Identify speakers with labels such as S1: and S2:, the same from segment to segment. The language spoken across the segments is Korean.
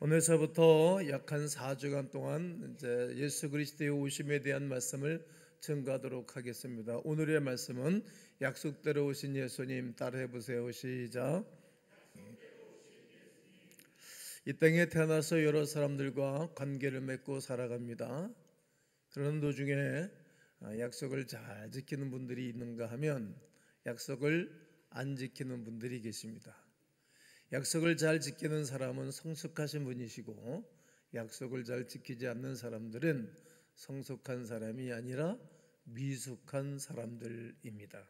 S1: 오늘서부터 약 한 4주간 동안 이제 예수 그리스도의 오심에 대한 말씀을 증거하도록 하겠습니다. 오늘의 말씀은 약속대로 오신 예수님, 따라해 보세요. 시작. 이 땅에 태어나서 여러 사람들과 관계를 맺고 살아갑니다. 그런 도중에 약속을 잘 지키는 분들이 있는가 하면 약속을 안 지키는 분들이 계십니다. 약속을 잘 지키는 사람은 성숙하신 분이시고, 약속을 잘 지키지 않는 사람들은 성숙한 사람이 아니라 미숙한 사람들입니다.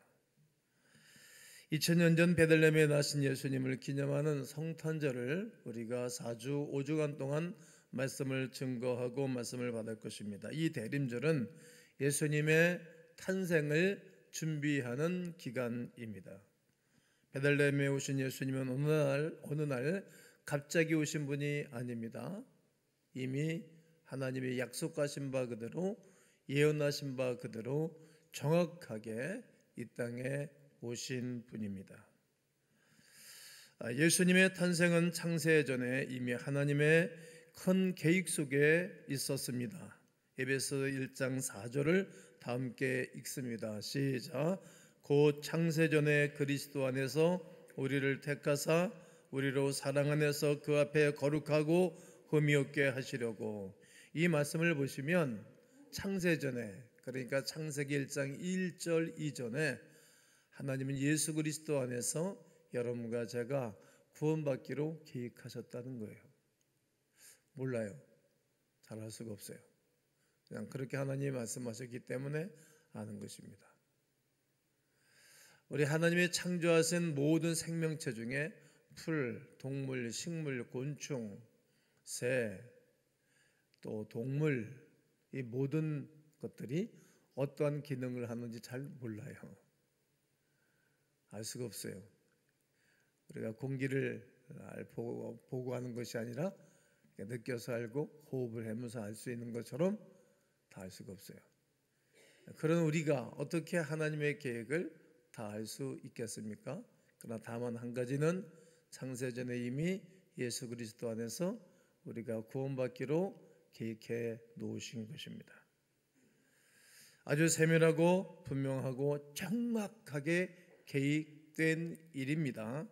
S1: 2000년 전 베들레헴에 나신 예수님을 기념하는 성탄절을 우리가 4주 5주간 동안 말씀을 증거하고 말씀을 받을 것입니다. 이 대림절은 예수님의 탄생을 준비하는 기간입니다. 베들레헴에 오신 예수님은 어느 날 갑자기 오신 분이 아닙니다. 이미 하나님이 약속하신 바 그대로, 예언하신 바 그대로 정확하게 이 땅에 오신 분입니다. 예수님의 탄생은 창세 전에 이미 하나님의 큰 계획 속에 있었습니다. 에베소 1장 4절을 다 함께 읽습니다. 시작. 곧 창세전에 그리스도 안에서 우리를 택하사 우리로 사랑 안에서 그 앞에 거룩하고 흠이 없게 하시려고. 이 말씀을 보시면 창세전에, 그러니까 창세기 1장 1절 이전에 하나님은 예수 그리스도 안에서 여러분과 제가 구원받기로 계획하셨다는 거예요. 몰라요. 잘 알 수가 없어요. 그냥 그렇게 하나님이 말씀하셨기 때문에 아는 것입니다. 우리 하나님이 창조하신 모든 생명체 중에 풀, 동물, 식물, 곤충, 새, 또 동물, 이 모든 것들이 어떠한 기능을 하는지 잘 몰라요. 알 수가 없어요. 우리가 공기를 보고 하는 것이 아니라 느껴서 알고 호흡을 하면서 알 수 있는 것처럼 다 알 수가 없어요. 그런 우리가 어떻게 하나님의 계획을 다 알 수 있겠습니까? 그러나 다만 한 가지는 창세전에 이미 예수 그리스도 안에서 우리가 구원받기로 계획해 놓으신 것입니다. 아주 세밀하고 분명하고 정확하게 계획된 일입니다.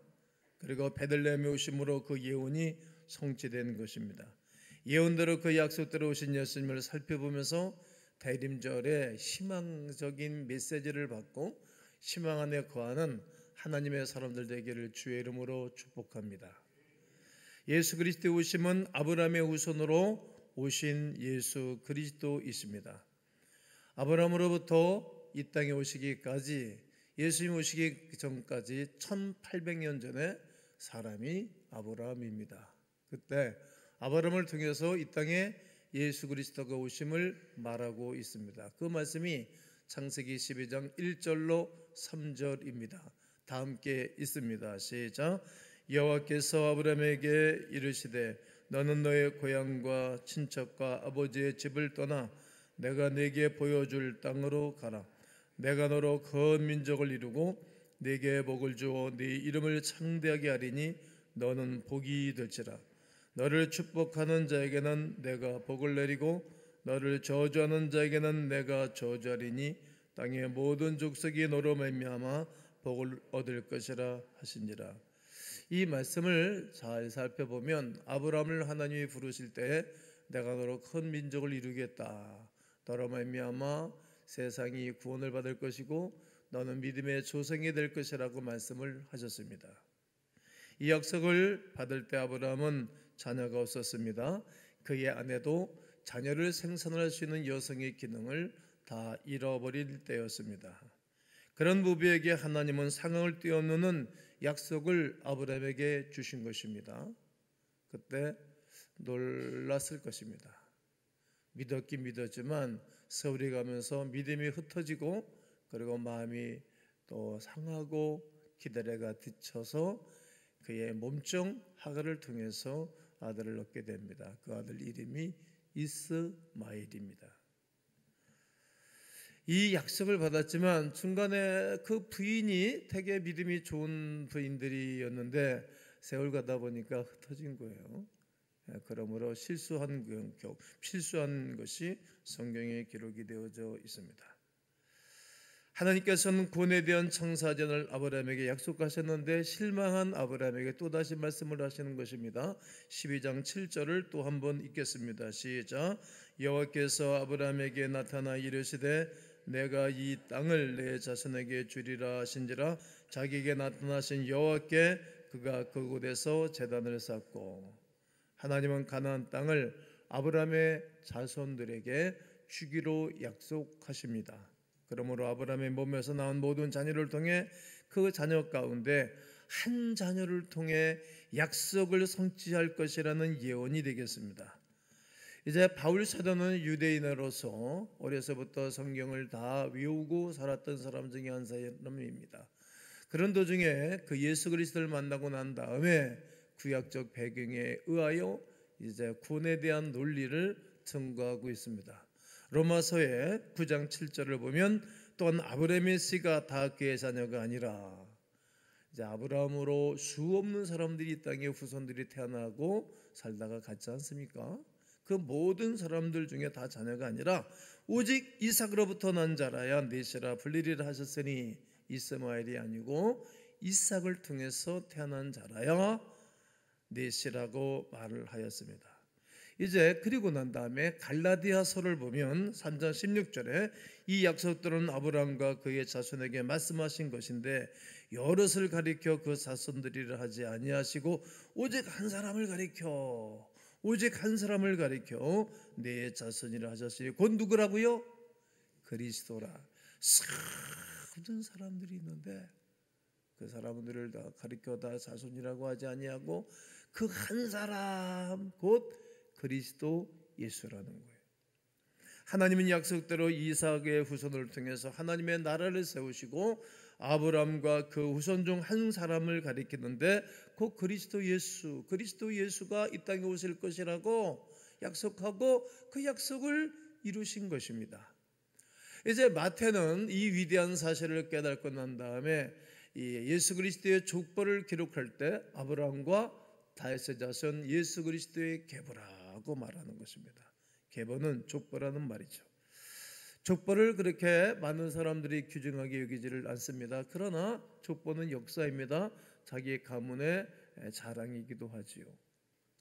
S1: 그리고 베들레헴에 오심으로 그 예언이 성취된 것입니다. 예언대로 그 약속대로 오신 예수님을 살펴보면서 대림절에 희망적인 메시지를 받고 희망 안에 거하는 하나님의 사람들 되기를 주의 이름으로 축복합니다. 예수 그리스도의 오심은 아브라함의 후손으로 오신 예수 그리스도이십니다. 아브라함으로부터 이 땅에 오시기까지, 예수님 오시기 전까지 1800년 전에 사람이 아브라함입니다. 그때 아브라함을 통해서 이 땅에 예수 그리스도가 오심을 말하고 있습니다. 그 말씀이 창세기 12장 1절로 3절입니다. 다 함께 있습니다. 시작. 여호와께서 아브라함에게 이르시되 너는 너의 고향과 친척과 아버지의 집을 떠나 내가 네게 보여줄 땅으로 가라. 내가 너로 큰 민족을 이루고 네게 복을 주어 네 이름을 창대하게 하리니 너는 복이 될지라. 너를 축복하는 자에게는 내가 복을 내리고 너를 저주하는 자에게는 내가 저주하리니 땅의 모든 족속이 너로 말미암아 복을 얻을 것이라 하시니라. 이 말씀을 잘 살펴보면 아브라함을 하나님이 부르실 때 내가 너로 큰 민족을 이루겠다. 너로 말미암아 세상이 구원을 받을 것이고 너는 믿음의 조상이 될 것이라고 말씀을 하셨습니다. 이 약속을 받을 때 아브라함은 자녀가 없었습니다. 그의 아내도 자녀를 생산할 수 있는 여성의 기능을 다 잃어버릴 때였습니다. 그런 부부에게 하나님은 상황을 뛰어넘는 약속을 아브라함에게 주신 것입니다. 그때 놀랐을 것입니다. 믿었긴 믿었지만 세월이 가면서 믿음이 흩어지고 그리고 마음이 또 상하고 기다려가 뒤쳐서 그의 몸종 하갈을 통해서 아들을 얻게 됩니다. 그 아들 이름이 이스마엘입니다. 이 약속을 받았지만 중간에 그 부인이 되게 믿음이 좋은 부인들이었는데 세월 가다 보니까 흩어진 거예요. 그러므로 필수한 것이 성경에 기록이 되어져 있습니다. 하나님께서는 구원에 대한 청사전을 아브라함에게 약속하셨는데 실망한 아브라함에게 또다시 말씀을 하시는 것입니다. 12장 7절을 또 한번 읽겠습니다. 시작. 여호와께서 아브라함에게 나타나 이르시되 내가 이 땅을 내 자손에게 주리라 하신지라. 자기에게 나타나신 여호와께 그가 그곳에서 제단을 쌓고, 하나님은 가나안 땅을 아브라함의 자손들에게 주기로 약속하십니다. 그러므로 아브라함의 몸에서 나온 모든 자녀를 통해 그 자녀 가운데 한 자녀를 통해 약속을 성취할 것이라는 예언이 되겠습니다. 이제 바울 사도는 유대인으로서 어려서부터 성경을 다 외우고 살았던 사람 중에 한 사람입니다. 그런 도중에 그 예수 그리스도를 만나고 난 다음에 구약적 배경에 의하여 이제 구원에 대한 논리를 증거하고 있습니다. 로마서의 9장 7절을 보면 또한 아브라함의 씨가 다 그의 자녀가 아니라, 이제 아브라함으로 수 없는 사람들이 이 땅에 후손들이 태어나고 살다가 갔지 않습니까? 그 모든 사람들 중에 다 자녀가 아니라 오직 이삭으로부터 난 자라야 넷이라 불리리라 하셨으니 이스마엘이 아니고 이삭을 통해서 태어난 자라야 넷이라고 말을 하였습니다. 이제 그리고 난 다음에 갈라디아서를 보면 3장 16절에 이 약속들은 아브라함과 그의 자손에게 말씀하신 것인데 여럿을 가리켜 그 자손들이라 하지 아니하시고 오직 한 사람을 가리켜 내 자손이라 하셨으니 곧 누구라고요? 그리스도라. 수많은 사람들이 있는데 그 사람들을 다 가리켜 다 자손이라고 하지 아니하고 그 한 사람 곧 그리스도 예수라는 거예요. 하나님은 약속대로 이삭의 후손을 통해서 하나님의 나라를 세우시고 아브라함과 그 후손 중 한 사람을 가리키는데 그 그리스도 예수가 이 땅에 오실 것이라고 약속하고 그 약속을 이루신 것입니다. 이제 마태는 이 위대한 사실을 깨닫고 난 다음에 예수 그리스도의 족보를 기록할 때 아브라함과 다윗의 자손 예수 그리스도의 계보라고 말하는 것입니다. 계보는 족보라는 말이죠. 족보를 그렇게 많은 사람들이 귀중하게 여기지를 않습니다. 그러나 족보는 역사입니다. 자기의 가문의 자랑이기도 하지요.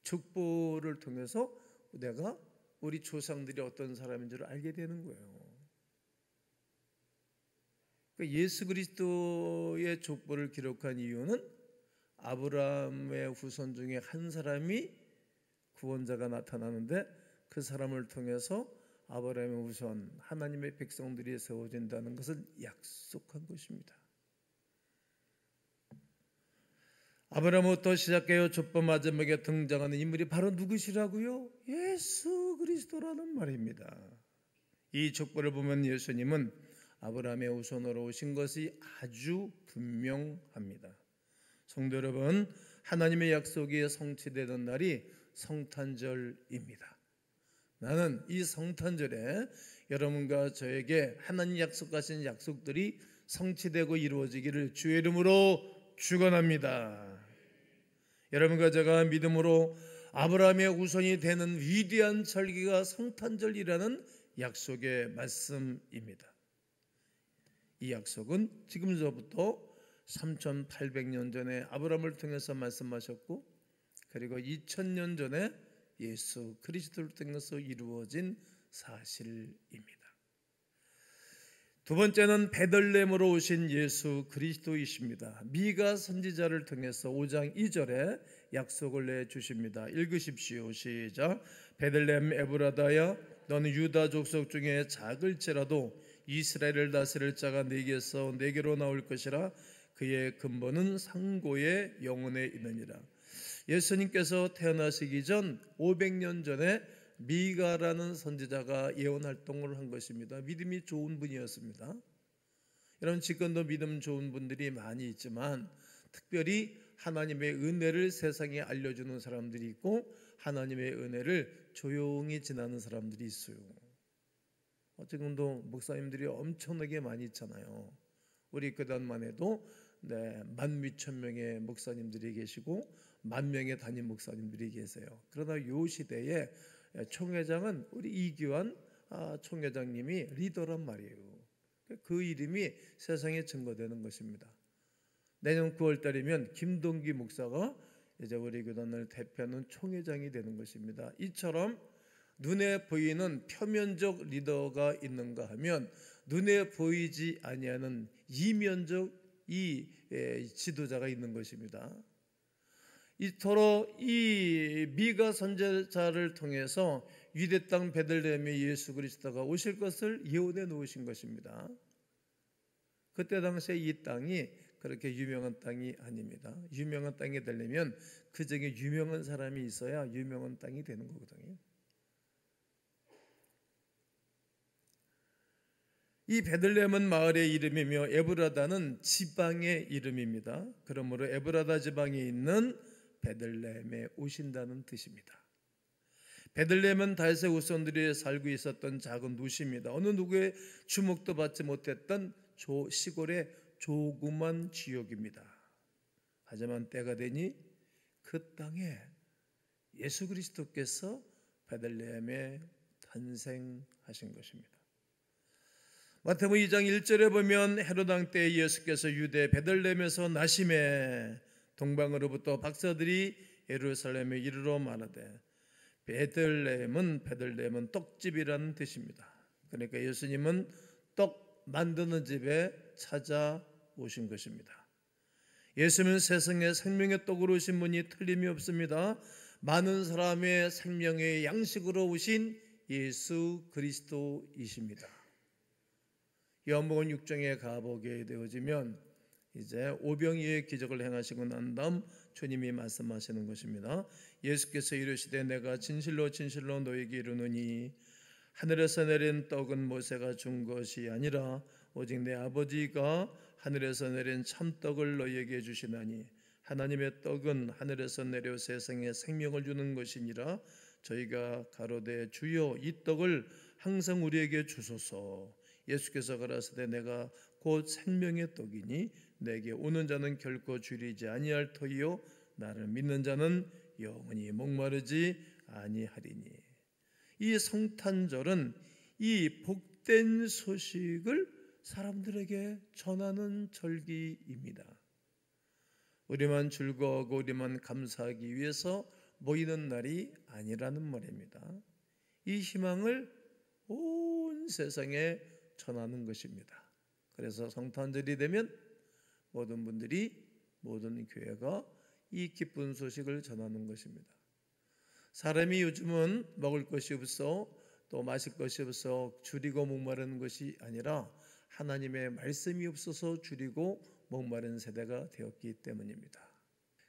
S1: 족보를 통해서 내가 우리 조상들이 어떤 사람인 줄 알게 되는 거예요. 예수 그리스도의 족보를 기록한 이유는 아브라함의 후손 중에 한 사람이 구원자가 나타나는데 그 사람을 통해서 아브라함의 후손 하나님의 백성들이 세워진다는 것을 약속한 것입니다. 아브라함부터 시작하여 족보 마지막에 등장하는 인물이 바로 누구시라고요? 예수 그리스도라는 말입니다. 이 족보를 보면 예수님은 아브라함의 후손으로 오신 것이 아주 분명합니다. 성도 여러분, 하나님의 약속이 성취되던 날이 성탄절입니다. 나는 이 성탄절에 여러분과 저에게 하나님 약속하신 약속들이 성취되고 이루어지기를 주의 이름으로 축원합니다. 여러분과 제가 믿음으로 아브라함의 후손이 되는 위대한 절기가 성탄절이라는 약속의 말씀입니다. 이 약속은 지금서부터 3800년 전에 아브라함을 통해서 말씀하셨고, 그리고 2000년 전에 예수 그리스도를 통해서 이루어진 사실입니다. 두 번째는 베들레헴으로 오신 예수 그리스도이십니다. 미가 선지자를 통해서 5장 2절에 약속을 내주십니다. 읽으십시오. 시작. 베들레헴 에브라다야, 너는 유다 족속 중에 작을지라도 이스라엘을 다스릴 자가 내게로 나올 것이라. 그의 근본은 상고의 영혼에 있느니라. 예수님께서 태어나시기 전 500년 전에 미가라는 선지자가 예언 활동을 한 것입니다. 믿음이 좋은 분이었습니다. 여러분, 지금도 믿음 좋은 분들이 많이 있지만 특별히 하나님의 은혜를 세상에 알려주는 사람들이 있고 하나님의 은혜를 조용히 지나는 사람들이 있어요. 지금도 목사님들이 엄청나게 많이 있잖아요. 우리 그단만 해도 11,000명의 목사님들이 계시고 만명의 담임 목사님들이 계세요. 그러나 이 시대에 총회장은 우리 이규환 총회장님이 리더란 말이에요. 그 이름이 세상에 증거되는 것입니다. 내년 9월 달이면 김동기 목사가 이제 우리 교단을 대표하는 총회장이 되는 것입니다. 이처럼 눈에 보이는 표면적 리더가 있는가 하면 눈에 보이지 아니하는 이면적 지도자가 있는 것입니다. 이토록 이 미가 선지자를 통해서 유대 땅 베들레헴에 예수 그리스도가 오실 것을 예언해 놓으신 것입니다. 그때 당시에 이 땅이 그렇게 유명한 땅이 아닙니다. 유명한 땅이 되려면 그 중에 유명한 사람이 있어야 유명한 땅이 되는 거거든요. 이 베들레헴은 마을의 이름이며 에브라다는 지방의 이름입니다. 그러므로 에브라다 지방에 있는 베들레헴에 오신다는 뜻입니다. 베들레헴은 다윗의 후손들이 살고 있었던 작은 도시입니다. 어느 누구의 주목도 받지 못했던 시골의 조그만 지역입니다. 하지만 때가 되니 그 땅에 예수 그리스도께서 베들레헴에 탄생하신 것입니다. 마태복음 2장 1절에 보면 헤롯 왕 때 예수께서 유대 베들레헴에서 나심에 동방으로부터 박사들이 예루살렘에 이르러 말하되 베들레헴은 떡집이라는 뜻입니다. 그러니까 예수님은 떡 만드는 집에 찾아오신 것입니다. 예수님은 세상에 생명의 떡으로 오신 분이 틀림이 없습니다. 많은 사람의 생명의 양식으로 오신 예수 그리스도이십니다. 요한복음 6장에 가보게 되어지면 이제 오병이의 기적을 행하시고 난 다음 주님이 말씀하시는 것입니다. 예수께서 이르시되 내가 진실로 진실로 너에게 이르노니 하늘에서 내린 떡은 모세가 준 것이 아니라 오직 내 아버지가 하늘에서 내린 참떡을 너희에게 주시나니 하나님의 떡은 하늘에서 내려 세상에 생명을 주는 것이니라. 저희가 가로되 주여 이 떡을 항상 우리에게 주소서. 예수께서 가라사대 내가 곧 생명의 떡이니 내게 오는 자는 결코 줄이지 아니할 터이요 나를 믿는 자는 영원히 목마르지 아니하리니. 이 성탄절은 이 복된 소식을 사람들에게 전하는 절기입니다. 우리만 즐거워하고 우리만 감사하기 위해서 모이는 날이 아니라는 말입니다. 이 희망을 온 세상에 전하는 것입니다. 그래서 성탄절이 되면 모든 분들이 모든 교회가 이 기쁜 소식을 전하는 것입니다. 사람이 요즘은 먹을 것이 없어 또 마실 것이 없어 줄이고 목마르는 것이 아니라 하나님의 말씀이 없어서 줄이고 목마른 세대가 되었기 때문입니다.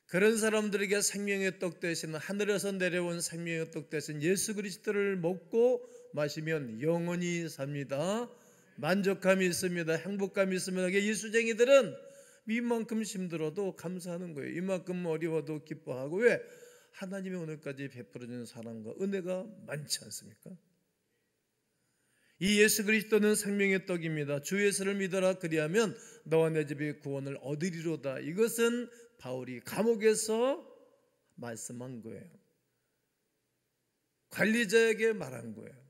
S1: 그런 사람들에게 생명의 떡 대신 하늘에서 내려온 생명의 떡 대신 예수 그리스도를 먹고 마시면 영원히 삽니다. 만족감이 있습니다. 행복감이 있습니다. 예수쟁이들은 이만큼 힘들어도 감사하는 거예요. 이만큼 어려워도 기뻐하고. 왜? 하나님이 오늘까지 베풀어주는 사랑과 은혜가 많지 않습니까? 이 예수 그리스도는 생명의 떡입니다. 주 예수를 믿어라 그리하면 너와 내 집이 구원을 얻으리로다. 이것은 바울이 감옥에서 말씀한 거예요. 관리자에게 말한 거예요.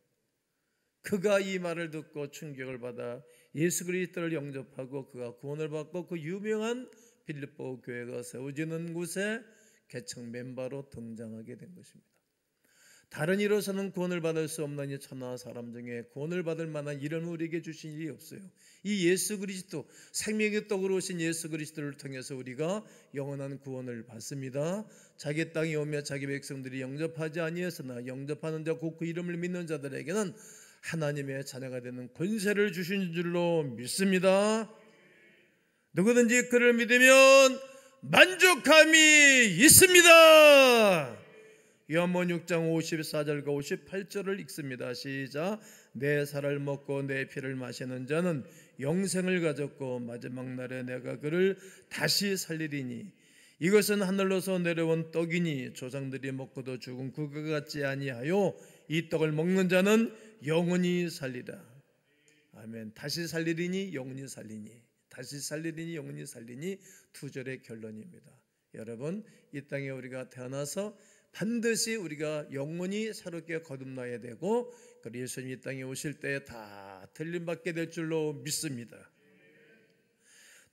S1: 그가 이 말을 듣고 충격을 받아 예수 그리스도를 영접하고 그가 구원을 받고 그 유명한 빌립보 교회가 세워지는 곳에 개척 멤버로 등장하게 된 것입니다. 다른 이로서는 구원을 받을 수 없나니 천하 사람 중에 구원을 받을 만한 이름을 우리에게 주신 일이 없어요. 이 예수 그리스도 생명의 떡으로 오신 예수 그리스도를 통해서 우리가 영원한 구원을 받습니다. 자기 땅에 오며 자기 백성들이 영접하지 아니했으나 영접하는 자 곧 그 이름을 믿는 자들에게는 하나님의 자녀가 되는 권세를 주신 줄로 믿습니다. 누구든지 그를 믿으면 만족함이 있습니다. 요한복음 6장 54절과 58절을 읽습니다. 시작. 내 살을 먹고 내 피를 마시는 자는 영생을 가졌고 마지막 날에 내가 그를 다시 살리리니 이것은 하늘로서 내려온 떡이니 조상들이 먹고도 죽은 그것 같지 아니하여 이 떡을 먹는 자는 영원히 살리라. 아멘. 다시 살리리니 영원히 살리니, 다시 살리리니 영원히 살리니 두 절의 결론입니다. 여러분, 이 땅에 우리가 태어나서 반드시 우리가 영원히 새롭게 거듭나야 되고, 그리고 예수님 이 땅에 오실 때 다 틀림받게 될 줄로 믿습니다.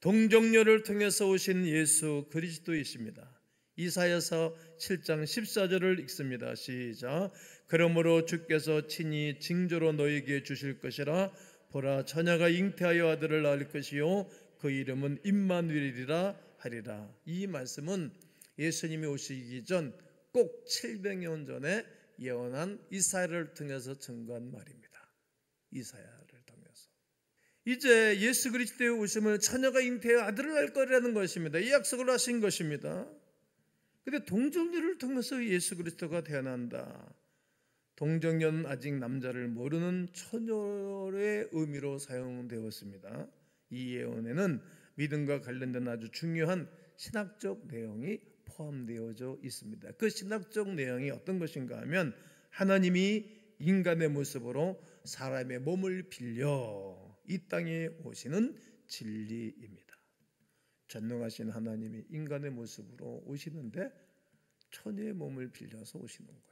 S1: 동정녀를 통해서 오신 예수 그리스도이십니다. 이사야서 7장 14절을 읽습니다. 시작. 그러므로 주께서 친히 징조로 너에게 주실 것이라. 보라, 처녀가 잉태하여 아들을 낳을 것이요 그 이름은 임마누엘이라 하리라. 이 말씀은 예수님이 오시기 전 꼭 700년 전에 예언한 이사야를 통해서 증거한 말입니다. 이사야를 통해서. 이제 예수 그리스도의 오심을 처녀가 잉태하여 아들을 낳을 거라는 것입니다. 이 약속을 하신 것입니다. 근데 동정녀를 통해서 예수 그리스도가 태어난다. 동정녀는 아직 남자를 모르는 처녀의 의미로 사용되었습니다. 이 예언에는 믿음과 관련된 아주 중요한 신학적 내용이 포함되어져 있습니다. 그 신학적 내용이 어떤 것인가 하면, 하나님이 인간의 모습으로 사람의 몸을 빌려 이 땅에 오시는 진리입니다. 전능하신 하나님이 인간의 모습으로 오시는데 처녀의 몸을 빌려서 오시는 거예요.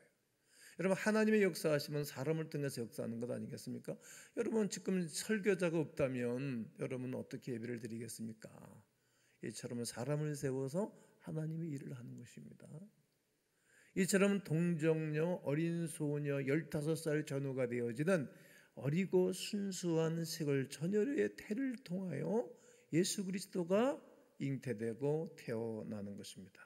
S1: 여러분, 하나님의 역사하시면 사람을 통해서 역사하는 것 아니겠습니까? 여러분, 지금 설교자가 없다면 여러분 어떻게 예배를 드리겠습니까? 이처럼 사람을 세워서 하나님의 일을 하는 것입니다. 이처럼 동정녀, 어린 소녀, 15살 전후가 되어지는 어리고 순수한 시골 처녀의 태를 통하여 예수 그리스도가 잉태되고 태어나는 것입니다.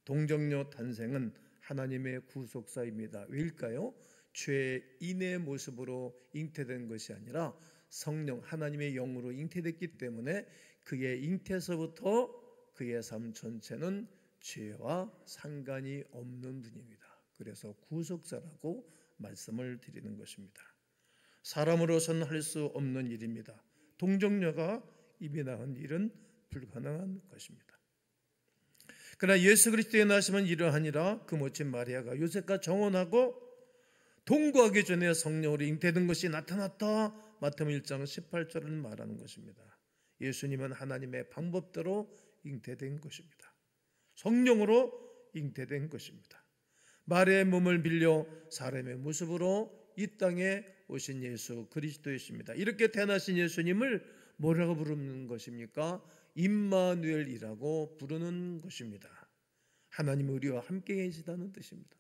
S1: 동정녀 탄생은 하나님의 구속사입니다. 왜일까요? 죄인의 모습으로 잉태된 것이 아니라 성령 하나님의 영으로 잉태됐기 때문에 그의 잉태에서부터 그의 삶 전체는 죄와 상관이 없는 분입니다. 그래서 구속사라고 말씀을 드리는 것입니다. 사람으로서는 할 수 없는 일입니다. 동정녀가 입이 낳은 일은 불가능한 것입니다. 그러나 예수 그리스도의 나심은 이러하니라. 그 모친 마리아가 요셉과 정혼하고 동거하기 전에 성령으로 잉태된 것이 나타났다. 마태복음 1장 18절을 말하는 것입니다. 예수님은 하나님의 방법대로 잉태된 것입니다. 성령으로 잉태된 것입니다. 마리아의 몸을 빌려 사람의 모습으로 이 땅에 오신 예수 그리스도이십니다. 이렇게 태어나신 예수님을 뭐라고 부르는 것입니까? 임마누엘이라고 부르는 것입니다. 하나님이 우리와 함께 계시다는 뜻입니다.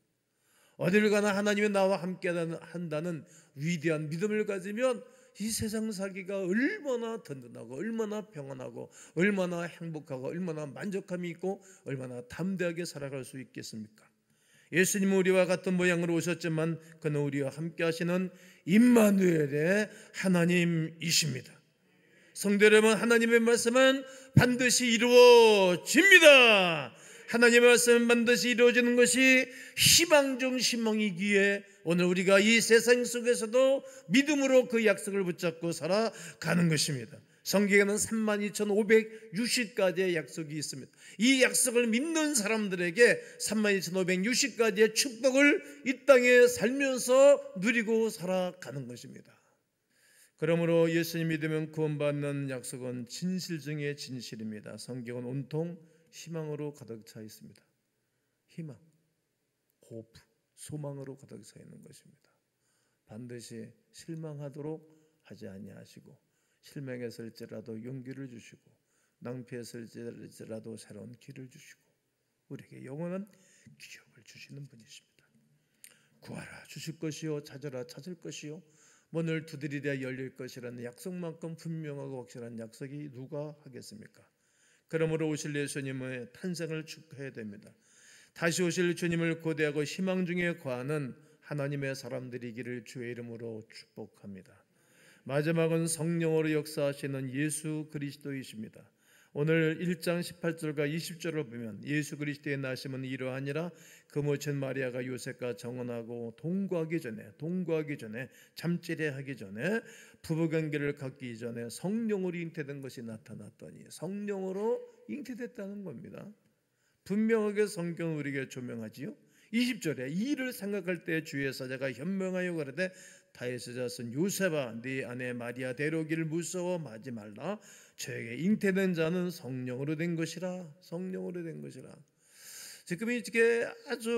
S1: 어딜 가나 하나님이 나와 함께 한다는 위대한 믿음을 가지면 이 세상 살기가 얼마나 든든하고 얼마나 평안하고 얼마나 행복하고 얼마나 만족함이 있고 얼마나 담대하게 살아갈 수 있겠습니까? 예수님은 우리와 같은 모양으로 오셨지만 그는 우리와 함께 하시는 임마누엘의 하나님이십니다. 성도 여러분, 하나님의 말씀은 반드시 이루어집니다. 하나님의 말씀은 반드시 이루어지는 것이 희망 중 희망이기에 오늘 우리가 이 세상 속에서도 믿음으로 그 약속을 붙잡고 살아가는 것입니다. 성경에는 32,560가지의 약속이 있습니다. 이 약속을 믿는 사람들에게 32,560가지의 축복을 이 땅에 살면서 누리고 살아가는 것입니다. 그러므로 예수님 믿으면 구원받는 약속은 진실 중에 진실입니다. 성경은 온통 희망으로 가득 차 있습니다. 희망, 호프, 소망으로 가득 차 있는 것입니다. 반드시 실망하도록 하지 아니하시고 실망했을지라도 용기를 주시고 낭패했을지라도 새로운 길을 주시고 우리에게 영원한 기업을 주시는 분이십니다. 구하라 주실 것이요, 찾으라 찾을 것이요, 문을 두드리랴 열릴 것이라는 약속만큼 분명하고 확실한 약속이 누가 하겠습니까? 그러므로 오실 예수님의 탄생을 축하해야 됩니다. 다시 오실 주님을 고대하고 희망 중에 거하는 하나님의 사람들이기를 주의 이름으로 축복합니다. 마지막은 성령으로 역사하시는 예수 그리스도이십니다. 오늘 1장 18절과 20절을 보면 예수 그리스도의 나심은 이러하니라. 그 모친 마리아가 요셉과 정혼하고 동거하기 전에 잠자리하기 전에 부부관계를 갖기 전에 성령으로 잉태된 것이 나타났더니 성령으로 잉태됐다는 겁니다. 분명하게 성경은 우리에게 조명하지요. 20절에 이 일을 생각할 때 주의 사자가 현명하여 가로되 다윗의 자손 요셉아 네 아내 마리아 데려오기를 무서워하지 말라. 저에게 잉태된 자는 성령으로 된 것이라. 성령으로 된 것이라. 지금 이게 아주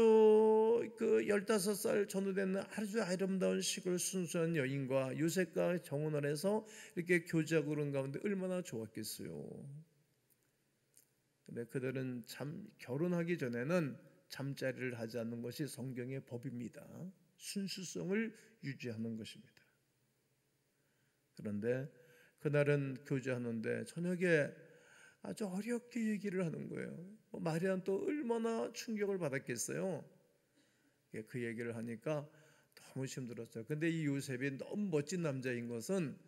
S1: 15살 전후되는 아주 아름다운 시골 순수한 여인과 요셉과 정혼을 해서 이렇게 교제하고 그런 가운데 얼마나 좋았겠어요. 근데 그들은 결혼하기 전에는 잠자리를 하지 않는 것이 성경의 법입니다. 순수성을 유지하는 것입니다. 그런데 그날은 교제하는데 저녁에 아주 어렵게 얘기를 하는 거예요. 마리아는 또 얼마나 충격을 받았겠어요. 그 얘기를 하니까 너무 힘들었어요. 근데 이 요셉이 너무 멋진 남자인 것은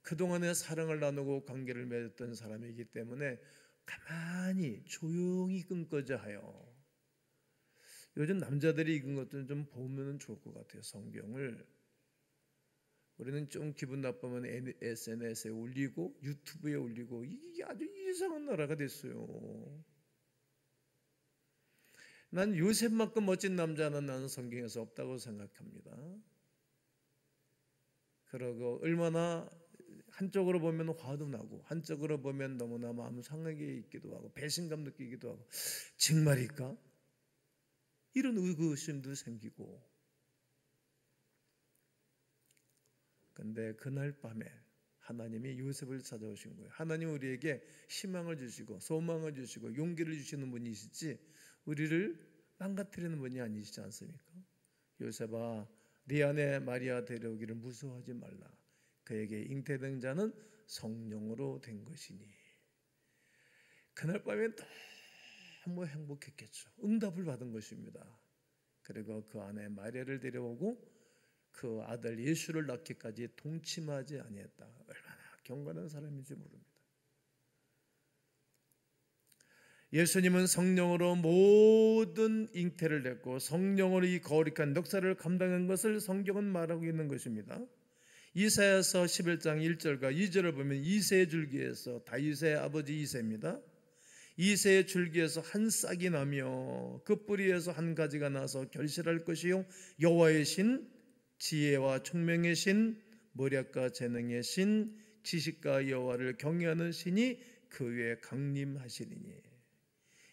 S1: 그동안에 사랑을 나누고 관계를 맺었던 사람이기 때문에 가만히 조용히 끊고자 하여. 요즘 남자들이 읽은 것들은 좀 보면 좋을 것 같아요. 성경을. 우리는 좀 기분 나쁘면 SNS에 올리고 유튜브에 올리고 이게 아주 이상한 나라가 됐어요. 난 요셉만큼 멋진 남자는 나는 성경에서 없다고 생각합니다. 그러고 얼마나 한쪽으로 보면 화도 나고 한쪽으로 보면 너무나 마음 상하게 있기도 하고 배신감 느끼기도 하고 정말일까? 이런 의구심도 생기고. 근데 그날 밤에 하나님이 요셉을 찾아오신 거예요. 하나님 우리에게 희망을 주시고 소망을 주시고 용기를 주시는 분이시지 우리를 망가뜨리는 분이 아니시지 않습니까? 요셉아 네 아내 마리아 데려오기를 무서워하지 말라. 그에게 잉태된 자는 성령으로 된 것이니. 그날 밤에 너무 행복했겠죠. 응답을 받은 것입니다. 그리고 그 아내 마리아를 데려오고 그 아들 예수를 낳기까지 동침하지 아니했다. 얼마나 경건한 사람인지 모릅니다. 예수님은 성령으로 모든 잉태를 냈고 성령으로 이 거룩한 역사를 감당한 것을 성경은 말하고 있는 것입니다. 이사야서 11장 1절과 2절을 보면 이새의 줄기에서 다윗의 아버지 이새입니다. 이새의 줄기에서 한 싹이 나며 그 뿌리에서 한 가지가 나서 결실할 것이요 여호와의 신 지혜와 총명의 신 모략과 재능의 신 지식과 여호와를 경외하는 신이 그 위에 강림하시리니.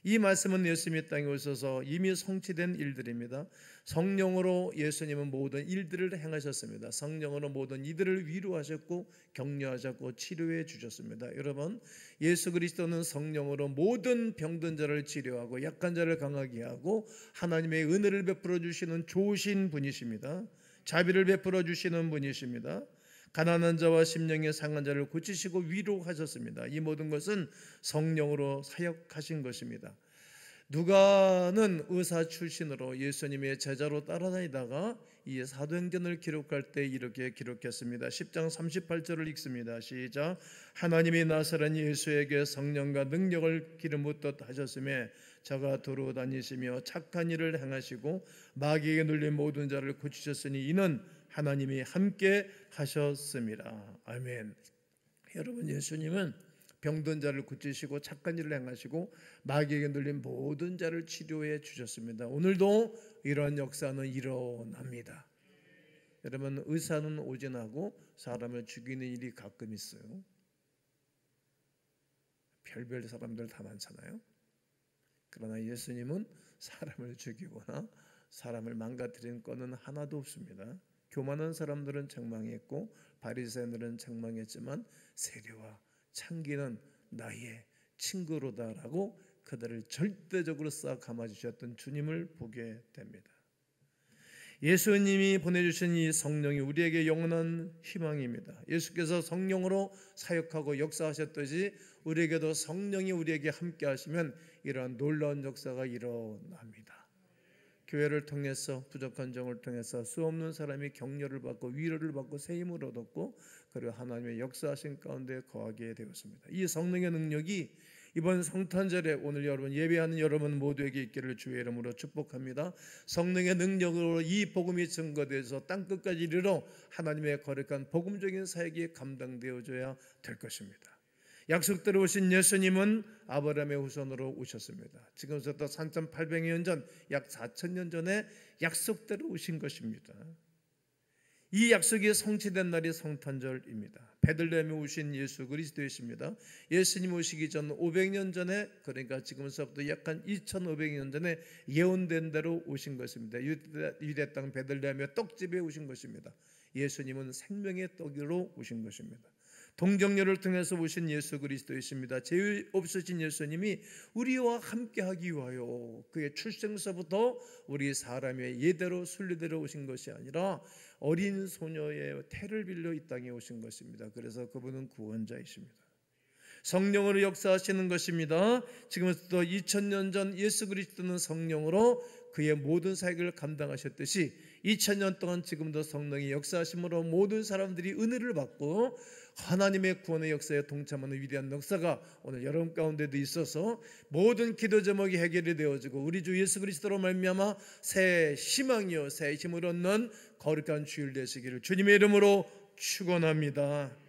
S1: 이 말씀은 예수님이 땅에 오셔서 이미 성취된 일들입니다. 성령으로 예수님은 모든 일들을 행하셨습니다. 성령으로 모든 이들을 위로하셨고 격려하셨고 치료해 주셨습니다. 여러분, 예수 그리스도는 성령으로 모든 병든 자를 치료하고 약한 자를 강하게 하고 하나님의 은혜를 베풀어 주시는 좋으신 분이십니다. 자비를 베풀어 주시는 분이십니다. 가난한 자와 심령의 상한 자를 고치시고 위로하셨습니다. 이 모든 것은 성령으로 사역하신 것입니다. 누가는 의사 출신으로 예수님의 제자로 따라다니다가 이 사도행전을 기록할 때 이렇게 기록했습니다. 10장 38절을 읽습니다. 시작. 하나님이 나사렛 예수에게 성령과 능력을 기름 붓듯 하셨으며 저가 도로 다니시며 착한 일을 행하시고 마귀에게 눌린 모든 자를 고치셨으니 이는 하나님이 함께 하셨습니다. 아멘. 여러분, 예수님은 병든 자를 고치시고 착한 일을 행하시고 마귀에게 눌린 모든 자를 치료해 주셨습니다. 오늘도 이러한 역사는 일어납니다. 여러분, 의사는 오진하고 사람을 죽이는 일이 가끔 있어요. 별별 사람들 다 많잖아요. 그러나 예수님은 사람을 죽이거나 사람을 망가뜨리는 건은 하나도 없습니다. 교만한 사람들은 책망했고 바리새인들은 책망했지만 세리와 창기는 나의 친구로다라고 그들을 절대적으로 싹 감아주셨던 주님을 보게 됩니다. 예수님이 보내주신 이 성령이 우리에게 영원한 희망입니다. 예수께서 성령으로 사역하고 역사하셨듯이 우리에게도 성령이 우리에게 함께 하시면 이러한 놀라운 역사가 일어납니다. 교회를 통해서 부족한 정을 통해서 수없는 사람이 격려를 받고 위로를 받고 새 힘을 얻었고 그리고 하나님의 역사하신 가운데 거하게 되었습니다. 이 성령의 능력이 이번 성탄절에 오늘 여러분 예배하는 여러분 모두에게 있기를 주의 이름으로 축복합니다. 성령의 능력으로 이 복음이 증거돼서 땅끝까지 이르러 하나님의 거룩한 복음적인 사역이 감당되어져야 될 것입니다. 약속대로 오신 예수님은 아브라함의 후손으로 오셨습니다. 지금부터 3,800년 전, 약 4,000년 전에 약속대로 오신 것입니다. 이 약속이 성취된 날이 성탄절입니다. 베들레헴에 오신 예수 그리스도이십니다. 예수님 오시기 전 500년 전에, 그러니까 지금서부터 약 한 2,500년 전에 예언된 대로 오신 것입니다. 유대 땅 베들레헴의 떡집에 오신 것입니다. 예수님은 생명의 떡으로 오신 것입니다. 동정녀를 통해서 오신 예수 그리스도이십니다. 죄 없으신 예수님이 우리와 함께하기 위하여 그의 출생서부터 우리 사람의 예대로 순리대로 오신 것이 아니라 어린 소녀의 태를 빌려 이 땅에 오신 것입니다. 그래서 그분은 구원자이십니다. 성령으로 역사하시는 것입니다. 지금부터 2000년 전 예수 그리스도는 성령으로 그의 모든 사역을 감당하셨듯이 2000년 동안 지금도 성령이 역사하심으로 모든 사람들이 은혜를 받고 하나님의 구원의 역사에 동참하는 위대한 역사가 오늘 여러분 가운데도 있어서 모든 기도 제목이 해결이 되어지고 우리 주 예수 그리스도로 말미암아 새 희망이요 새 힘을 얻는 거룩한 주일 되시기를 주님의 이름으로 축원합니다.